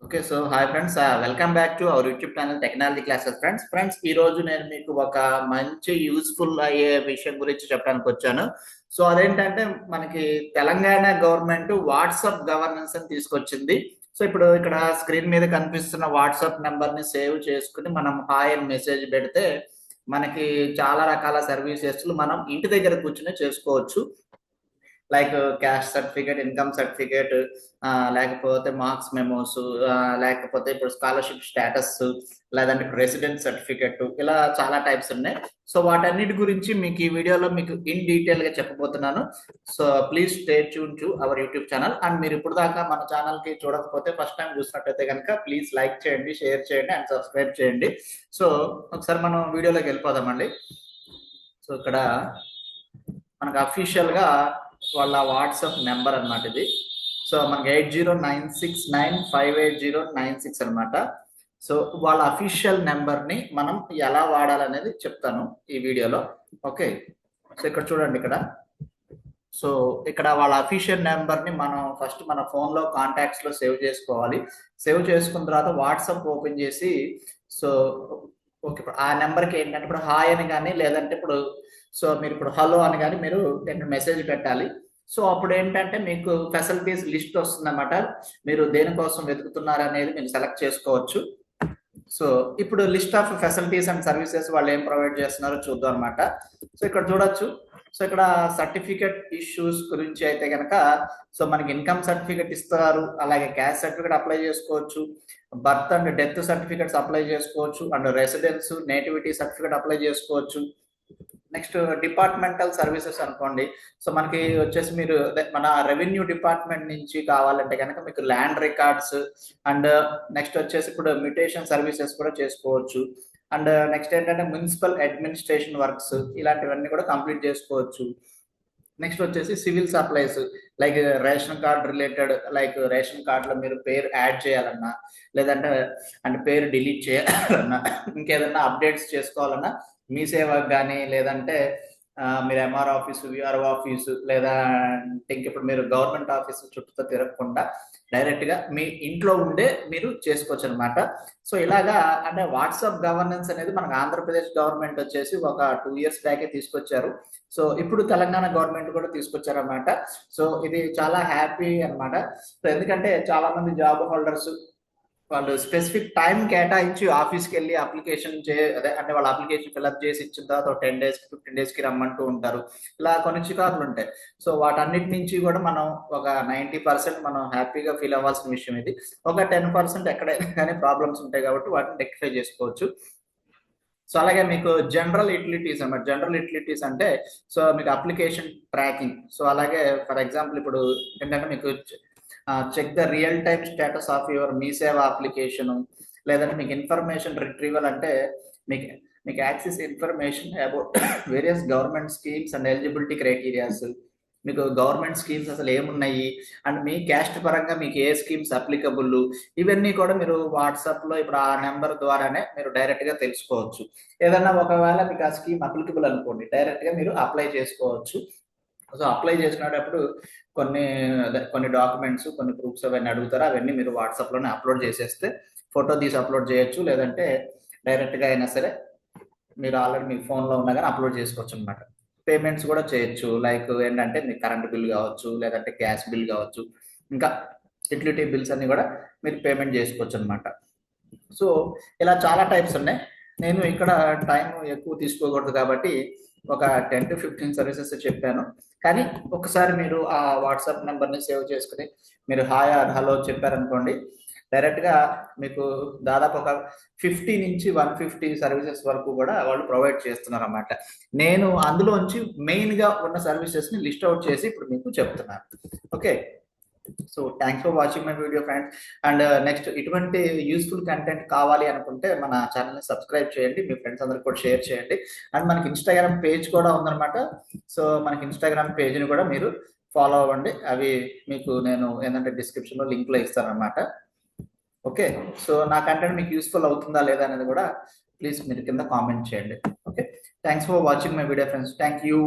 Okay. So hi friends. Welcome back to our YouTube channel technology classes friends. ఈ రోజు నేను మీకు ఒక మంచి యూజ్‌ఫుల్ అయ్యే విషయం గురించి చెప్పడానికి వచ్చాను. సో అదేంటంటే మనకి తెలంగాణ గవర్నమెంట్ వాట్సాప్ గవర్నెన్స్ అని తీసుకొచ్చింది. సో ఇప్పుడు ఇక్కడ స్క్రీన్ మీద కనిపిస్తున్న వాట్సాప్ నంబర్‌ని సేవ్ చేసుకొని మనం హాయ్ అని మెసేజ్ పెడితే మనకి చాలా రకాల సర్వీసెస్‌లు మనం ఇంటి దగ్గర కూర్చొని చేసుకోవచ్చు. Like caste certificate, income certificate, లేకపోతే మార్క్స్ మెమోస్, లేకపోతే ఇప్పుడు స్కాలర్షిప్ స్టేటస్, లేదంటే ఇప్పుడు రెసిడెన్స్ సర్టిఫికేట్, ఇలా చాలా టైప్స్ ఉన్నాయి. సో వాటన్నిటి గురించి మీకు ఈ వీడియోలో మీకు ఇన్ డీటెయిల్ గా చెప్పబోతున్నాను. So please stay tune to our YouTube channel. And మీరు ఇప్పుడు దాకా మన ఛానల్ కి చూడకపోతే ఫస్ట్ టైం చూసినట్టయితే కనుక ప్లీజ్ లైక్ చేయండి, షేర్ చేయండి అండ్ సబ్స్క్రైబ్ చేయండి. సో ఒకసారి మనం వీడియోలోకి వెళ్ళిపోదామండి. సో ఇక్కడ మనకు అఫీషియల్ గా వాళ్ళ వాట్సాప్ నెంబర్ అనమాట ఇది. సో మనకి 8096958096 అనమాట. సో వాళ్ళ అఫీషియల్ నెంబర్ ని మనం ఎలా వాడాలనేది చెప్తాను ఈ వీడియోలో. ఓకే. సో ఇక్కడ చూడండి, సో ఇక్కడ వాళ్ళ అఫీషియల్ నెంబర్ ని మనం ఫస్ట్ మన ఫోన్ లో కాంటాక్ట్స్ లో సేవ్ చేసుకోవాలి. సేవ్ చేసుకున్న తర్వాత వాట్సాప్ ఓపెన్ చేసి, సో ఓకే, ఆ నెంబర్కి ఏంటంటే ఇప్పుడు హాయ్ అని కానీ, లేదంటే ఇప్పుడు సో మీరు ఇప్పుడు హలో అని కానీ మీరు మెసేజ్ పెట్టాలి. సో అప్పుడు ఏంటంటే మీకు ఫెసిలిటీస్ లిస్ట్ వస్తుందన్నమాట. మీరు దేనికోసం వెతుకుతున్నారు అనేది మీరు సెలెక్ట్ చేసుకోవచ్చు. సో ఇప్పుడు list of facilities and services వాళ్ళు ఏం ప్రొవైడ్ చేస్తున్నారో చూద్దాం అనమాట. సో ఇక్కడ చూడొచ్చు. సో ఇక్కడ సర్టిఫికెట్ ఇష్యూస్ గురించి అయితే కనుక, సో మనకి ఇన్కమ్ సర్టిఫికెట్ ఇస్తారు, అలాగే క్యాస్ట్ సర్టిఫికెట్ అప్లై చేసుకోవచ్చు, birth and death certificates apply చేసుకోవచ్చు, and residence nativity certificate apply చేసుకోవచ్చు. నెక్స్ట్ డిపార్ట్మెంటల్ సర్వీసెస్ అనుకోండి. సో మనకి వచ్చేసి మీరు మన రెవెన్యూ డిపార్ట్మెంట్ నుంచి కావాలంటే కనుక మీకు ల్యాండ్ రికార్డ్స్, అండ్ నెక్స్ట్ వచ్చేసి ఇప్పుడు మ్యూటేషన్ సర్వీసెస్ కూడా చేసుకోవచ్చు. అండ్ నెక్స్ట్ ఏంటంటే మున్సిపల్ అడ్మినిస్ట్రేషన్ వర్క్స్, ఇలాంటివన్నీ కూడా కంప్లీట్ చేసుకోవచ్చు. నెక్స్ట్ వచ్చేసి civil supplies, like ration card related, like ration card లో మీరు పేరు యాడ్ చేయాలన్నా, లేదంటే అంటే పేరు డిలీట్ చేయాలన్నా, ఇంకేదన్నా అప్డేట్స్ చేసుకోవాలన్నా మీ సేవకు కానీ, లేదంటే మీరు ఎంఆర్ ఆఫీసు, విఆర్ఓ ఆఫీసు, లేదా ఇప్పుడు మీరు గవర్నమెంట్ ఆఫీసు చుట్టూ తిరగకుండా డైరెక్ట్ గా మీ ఇంట్లో ఉండే మీరు చేసుకోవచ్చు అనమాట. సో ఇలాగా అంటే వాట్సాప్ గవర్నెన్స్ అనేది మనకు ఆంధ్రప్రదేశ్ గవర్నమెంట్ వచ్చేసి ఒక 2 years బ్యాకే తీసుకొచ్చారు. సో ఇప్పుడు తెలంగాణ గవర్నమెంట్ కూడా తీసుకొచ్చారు అనమాట. సో ఇది చాలా హ్యాపీ అనమాట. సో ఎందుకంటే చాలా మంది జాబ్ హోల్డర్స్ వాళ్ళు స్పెసిఫిక్ టైం కేటాయించి ఆఫీస్కి వెళ్ళి అప్లికేషన్ అదే అంటే వాళ్ళ అప్లికేషన్ ఫిల్అప్ చేసి ఇచ్చిన తర్వాత 10 days 15 days కి రమ్మంటూ ఉంటారు. ఇలా కొన్ని చికాకులు ఉంటాయి. సో వాటన్నిటి నుంచి కూడా మనం ఒక 90% మనం హ్యాపీగా ఫీల్ అవ్వాల్సిన విషయం ఇది. ఒక 10% ఎక్కడైనా కానీ ప్రాబ్లమ్స్ ఉంటాయి కాబట్టి వాటిని రెక్టిఫై చేసుకోవచ్చు. సో అలాగే మీకు జనరల్ యూటిలిటీస్ అన్నమాట. జనరల్ యూటిలిటీస్ అంటే సో మీకు అప్లికేషన్ ట్రాకింగ్. సో అలాగే ఫర్ ఎగ్జాంపుల్ ఇప్పుడు ఏంటంటే మీకు check the real time status of your Mee Seva application, లేదంటే మీకు ఇన్ఫర్మేషన్ రిట్రీవల్ అంటే మీకు మీకు access information about various government schemes and eligibility criterias, మీకు గవర్నమెంట్ స్కీమ్స్ అసలు ఏమున్నాయి, అండ్ మీ క్యాస్ట్ పరంగా మీకు ఏ స్కీమ్స్ అప్లికబుల్, ఇవన్నీ కూడా మీరు వాట్సాప్ లో ఇప్పుడు ఆ నెంబర్ ద్వారానే మీరు డైరెక్ట్ గా తెలుసుకోవచ్చు. ఏదన్నా ఒకవేళ మీకు ఆ స్కీమ్ అప్లికబుల్ అనుకోండి, డైరెక్ట్ గా మీరు అప్లై చేసుకోవచ్చు. సో అప్లై చేసినప్పుడు కొన్ని డాక్యుమెంట్స్, కొన్ని ప్రూఫ్స్ అవన్నీ అడుగుతారు. అవన్నీ మీరు వాట్సాప్ లోనే అప్లోడ్ చేసేస్తే ఫోటో తీసి అప్లోడ్ చేయొచ్చు, లేదంటే డైరెక్ట్ గా అయినా సరే మీరు ఆల్రెడీ మీ ఫోన్ లో ఉన్నా కానీ అప్లోడ్ చేసుకోవచ్చు అనమాట. పేమెంట్స్ కూడా చేయొచ్చు, లైక్ ఏంటంటే మీ కరెంట్ బిల్ కావచ్చు, లేదంటే గ్యాస్ బిల్ కావచ్చు, ఇంకా యుటిలిటీ బిల్స్ అన్ని కూడా మీరు పేమెంట్ చేసుకోవచ్చు అనమాట. సో ఇలా చాలా టైప్స్ ఉన్నాయి. నేను ఇక్కడ టైం ఎక్కువ తీసుకోకూడదు కాబట్టి ఒక 10 to 15 సర్వీసెస్ చెప్పాను. కానీ ఒకసారి మీరు ఆ వాట్సాప్ నెంబర్ని సేవ్ చేసుకుని మీరు హాయ్ ఆర్ హలో చెప్పారనుకోండి, డైరెక్ట్ గా మీకు దాదాపు ఒక 50 నుంచి 150 సర్వీసెస్ వరకు కూడా వాళ్ళు ప్రొవైడ్ చేస్తున్నారు అన్నమాట. నేను అందులోంచి మెయిన్ గా ఉన్న సర్వీసెస్ ని లిస్ట్ అవుట్ చేసి ఇప్పుడు మీకు చెప్తున్నాను. Okay. So thanks for watching my video friends. And next ఇటువంటి యూస్ఫుల్ కంటెంట్ కావాలి అనుకుంటే మన ఛానల్ని సబ్స్క్రైబ్ చేయండి, మీ ఫ్రెండ్స్ అందరికి కూడా షేర్ చేయండి. అండ్ మనకి ఇన్స్టాగ్రామ్ పేజ్ కూడా ఉందన్నమాట. సో మనకి ఇన్స్టాగ్రామ్ పేజ్ని కూడా మీరు ఫాలో అవ్వండి. అవి మీకు నేను ఏంటంటే డిస్క్రిప్షన్లో లింక్లో ఇస్తాను అనమాట. ఓకే. సో నా కంటెంట్ మీకు యూస్ఫుల్ అవుతుందా లేదా అనేది కూడా ప్లీజ్ మీరు కింద కామెంట్ చేయండి. Okay. Thanks for watching my video friends. Thank you.